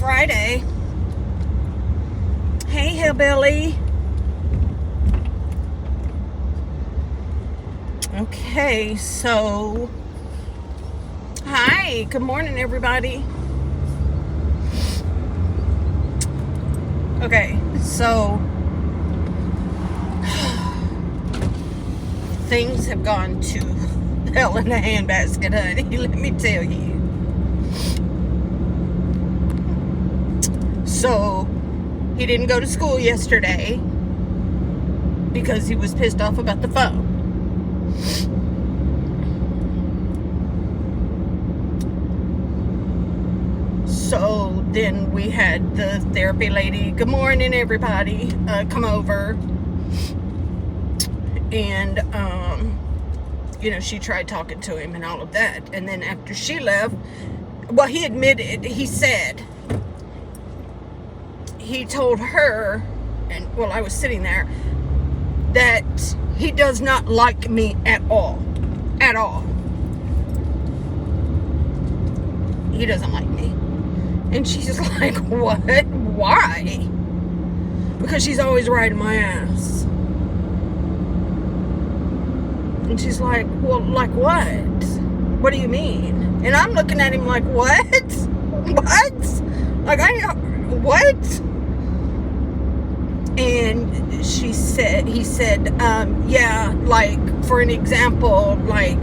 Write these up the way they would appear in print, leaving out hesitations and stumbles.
Friday. Hey, Hillbilly. Okay, so hi, good morning, everybody. Okay, so things have gone to hell in a handbasket, honey. Let me tell you. So he didn't go to school yesterday because he was pissed off about the phone. So then we had the therapy lady, good morning everybody, come over. And, she tried talking to him and all of that. And then after she left, well, he admitted, he said, he told her, and well, I was sitting there, that he does not like me at all. At all. He doesn't like me. And she's like, what? Why? Because she's always riding my ass. And she's like, well, like what? What do you mean? And I'm looking at him like, what? What? Like, what? And he said, yeah, like, for an example, like,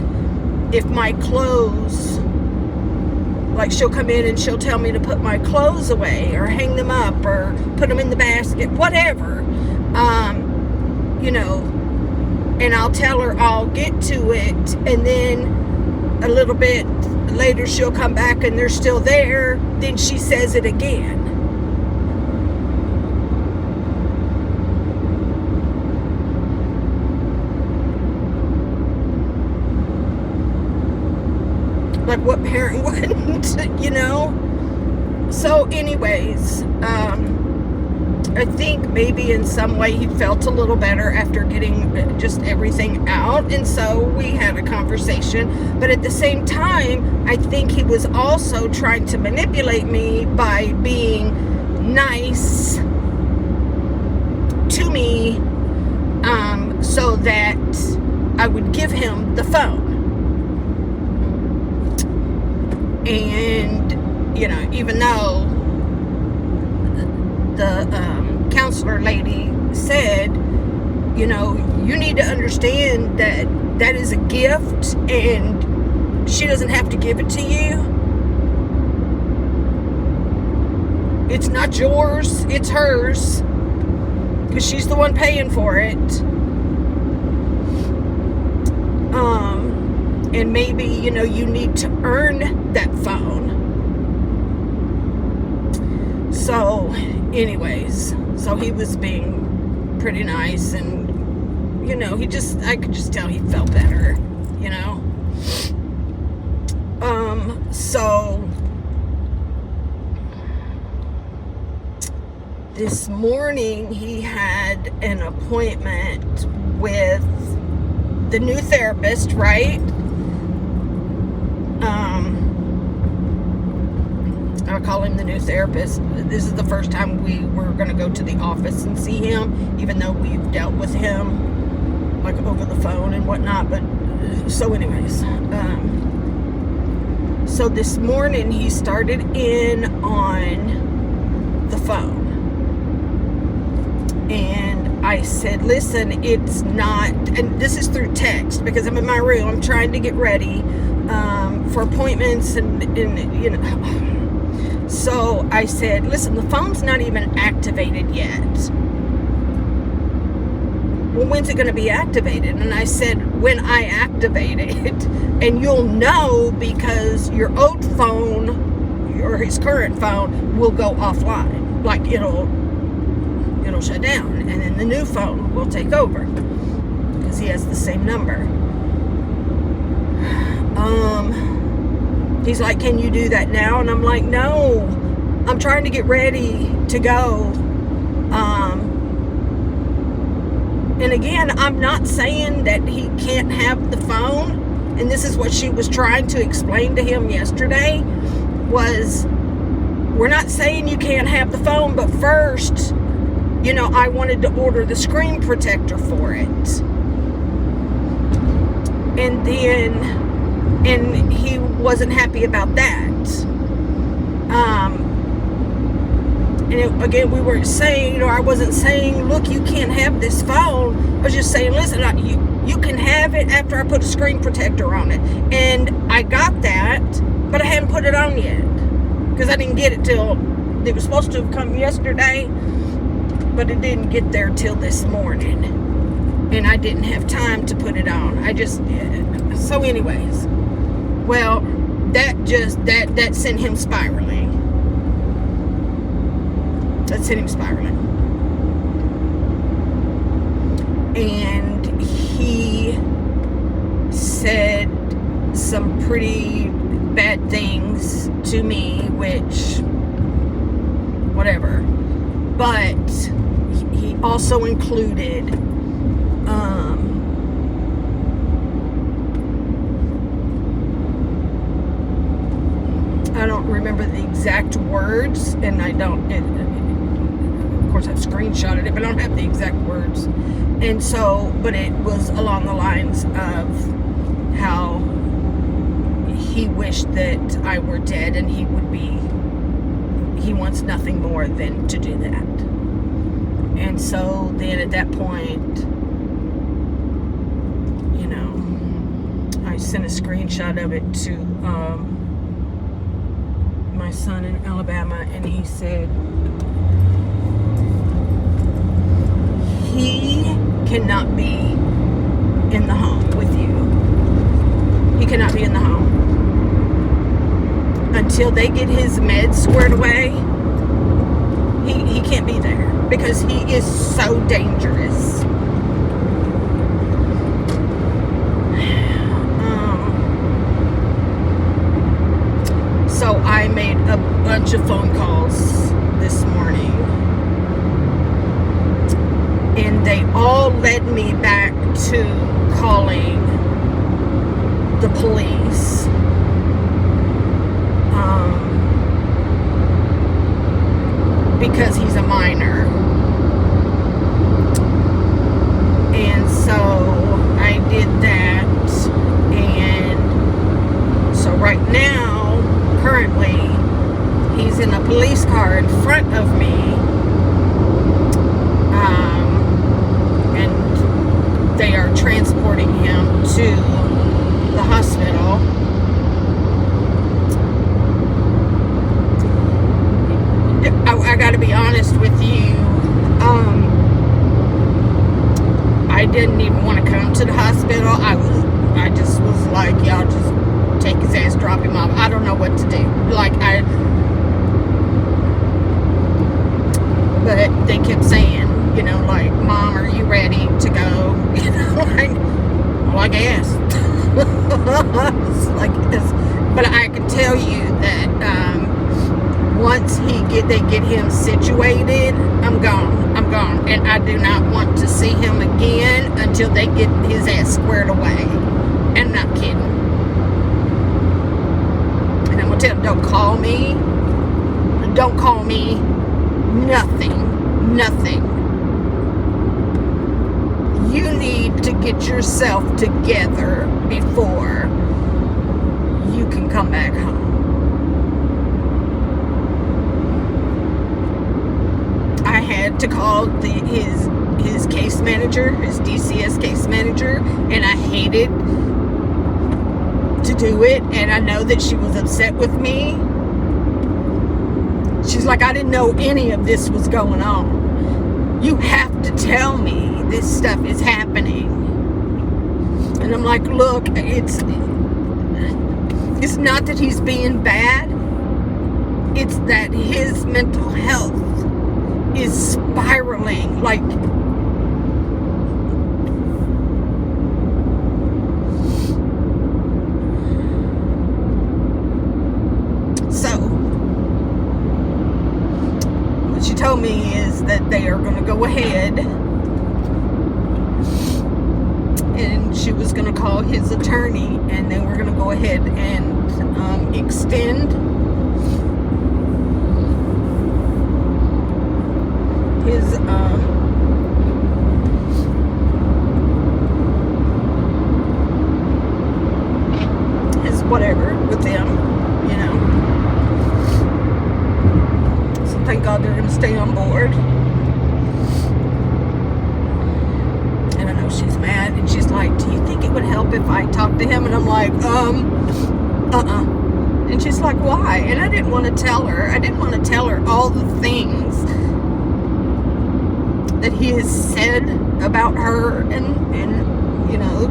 if my clothes, like, she'll come in and she'll tell me to put my clothes away or hang them up or put them in the basket, whatever, and I'll tell her I'll get to it, and then a little bit later she'll come back and they're still there, then she says it again. Like, what parent wouldn't, So anyways, I think maybe in some way he felt a little better after getting just everything out. And so we had a conversation. But at the same time, I think he was also trying to manipulate me by being nice to me, so that I would give him the phone. And, even though the counselor lady said, you need to understand that that is a gift and she doesn't have to give it to you. It's not yours, it's hers, because she's the one paying for it. And maybe, you need to earn that phone. So, anyways, so he was being pretty nice, and, I could just tell he felt better, So, this morning he had an appointment with the new therapist, right? I call him the new therapist. This is the first time we were going to go to the office and see him, even though we've dealt with him, like, over the phone and whatnot. But, so anyways, so this morning he started in on the phone. And I said, listen, it's not, and this is through text because I'm in my room, I'm trying to get ready for appointments and so I said, listen, the phone's not even activated yet. Well, when's it going to be activated? And I said, when I activate it, and you'll know because your old phone or his current phone will go offline, like it'll shut down, and then the new phone will take over because he has the same number. He's like, can you do that now? And I'm like, no, I'm trying to get ready to go. And again, I'm not saying that he can't have the phone. And this is what she was trying to explain to him yesterday, was we're not saying you can't have the phone, but first, I wanted to order the screen protector for it. And he wasn't happy about that. Again, we weren't saying, or I wasn't saying, look, you can't have this phone. I was just saying, listen, you can have it after I put a screen protector on it. And I got that, but I hadn't put it on yet. Because I didn't get it till, it was supposed to have come yesterday, but it didn't get there till this morning. And I didn't have time to put it on. So anyways, well, that sent him spiraling. That sent him spiraling. And he said some pretty bad things to me, which, whatever. But he also included I don't remember the exact words, and of course I've screenshotted it, but I don't have the exact words. And so, but it was along the lines of how he wished that I were dead, and he wants nothing more than to do that. And so then at that point, I sent a screenshot of it to my son in Alabama, and he said he cannot be in the home with you. He cannot be in the home until they get his meds squared away. He can't be there because he is so dangerous. So I made a bunch of phone calls this morning, and they all led me back to calling the police. Because he's a minor. And so I did that, and so right now, currently, he's in a police car in front of me, and they are transporting him to the hospital. I gotta be honest with you, I didn't even want to come to the hospital. I just was like, y'all just take his ass, drop him off. I don't know what to do. But they kept saying, Mom, are you ready to go? Well, I guess. But I can tell you that, once they get him situated, I'm gone. And I do not want to see him again until they get his ass squared away. And I'm not kidding. And I'm going to tell him, don't call me. Don't call me. Nothing. You need to get yourself together before you can come back home. I had to call his case manager, his DCS case manager, and I hated to do it, and I know that she was upset with me. She's like, I didn't know any of this was going on. You have to tell me this stuff is happening. And I'm like, look, it's not that he's being bad. It's that his mental health is spiraling. So what she told me is that they are going to go ahead, and she was going to call his attorney, and then we're going to go ahead and extend his whatever with them, you know. So thank God they're going to stay on board. And I know she's mad, and she's like, do you think it would help if I talked to him? And I'm like, And she's like, why? And I didn't want to tell her. I didn't want to tell her all the things that he has said about her, and you know,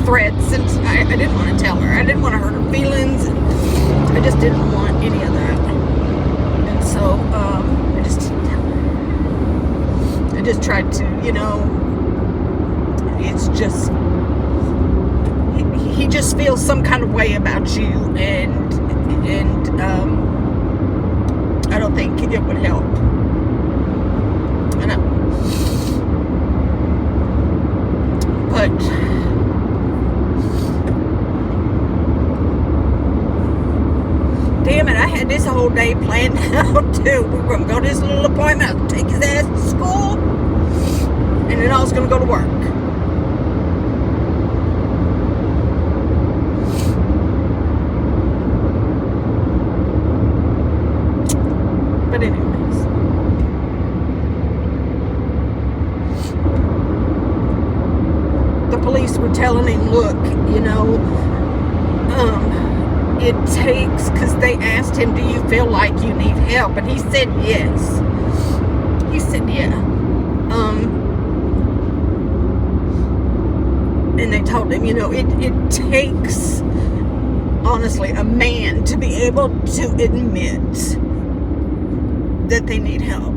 threats, and I didn't want to tell her. I didn't want to hurt her feelings. I just didn't want any of that. And so I just didn't tell her. I just tried to, you know, it's just, he just feels some kind of way about you, and I don't think it would help. I know. But damn it, I had this whole day planned out too. We were going to go to this little appointment, I was going to take his ass to school, and then I was going to go to work. But anyways, the police were telling him, look, you know, it takes, because they asked him, do you feel like you need help? And he said yes. He said yeah. And they told him, you know, it takes, honestly, a man to be able to admit that they need help.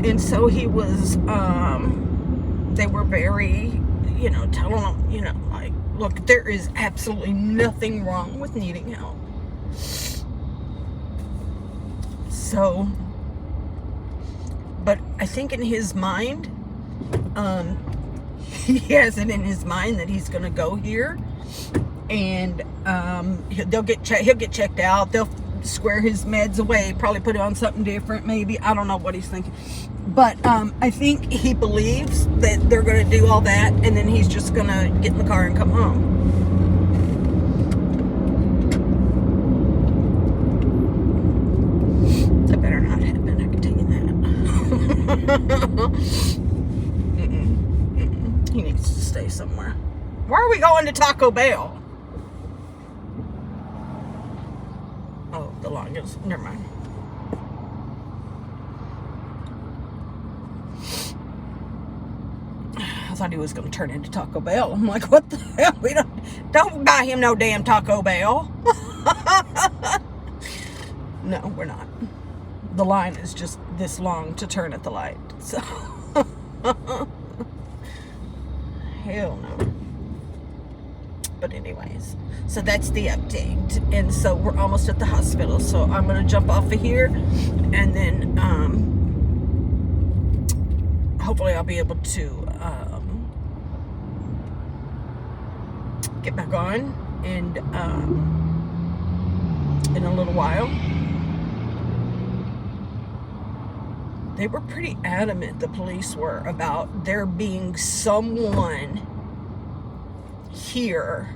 And so he was, they were very, you know, telling him, you know, like, look, there is absolutely nothing wrong with needing help. So, but I think in his mind, he has it in his mind that he's going to go here, and he'll get checked out. They'll square his meds away, probably put it on something different, maybe. I don't know what he's thinking. But I think he believes that they're going to do all that, and then he's just going to get in the car and come home. That better not happen, I can tell you that. He needs to stay somewhere. Why are we going to Taco Bell? Oh, the longest. Never mind. I thought he was going to turn into Taco Bell. I'm like, what the hell? We don't buy him no damn Taco Bell. No, we're not. The line is just this long to turn at the light. So, hell no. But anyways, so that's the update. And so we're almost at the hospital. So I'm going to jump off of here, and then hopefully I'll be able to get back on and in a little while. They were pretty adamant, the police were, about there being someone here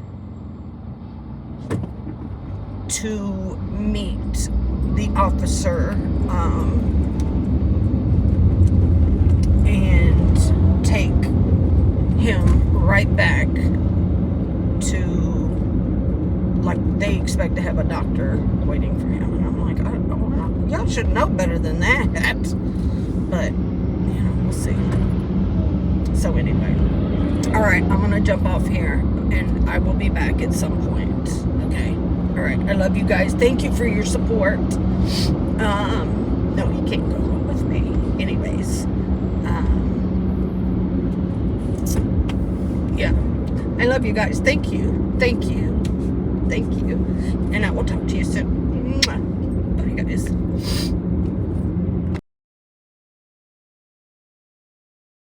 to meet the officer and take him right back to, like, they expect to have a doctor waiting for him. And I'm like, I don't know, y'all should know better than that. But, you know, we'll see. So anyway, all right, I'm gonna jump off here, and I will be back at some point. Okay, all right, I love you guys. Thank you for your support. No, you can't go home with me. Anyways, yeah, I love you guys. Thank you, and I will talk to you soon. Bye, guys.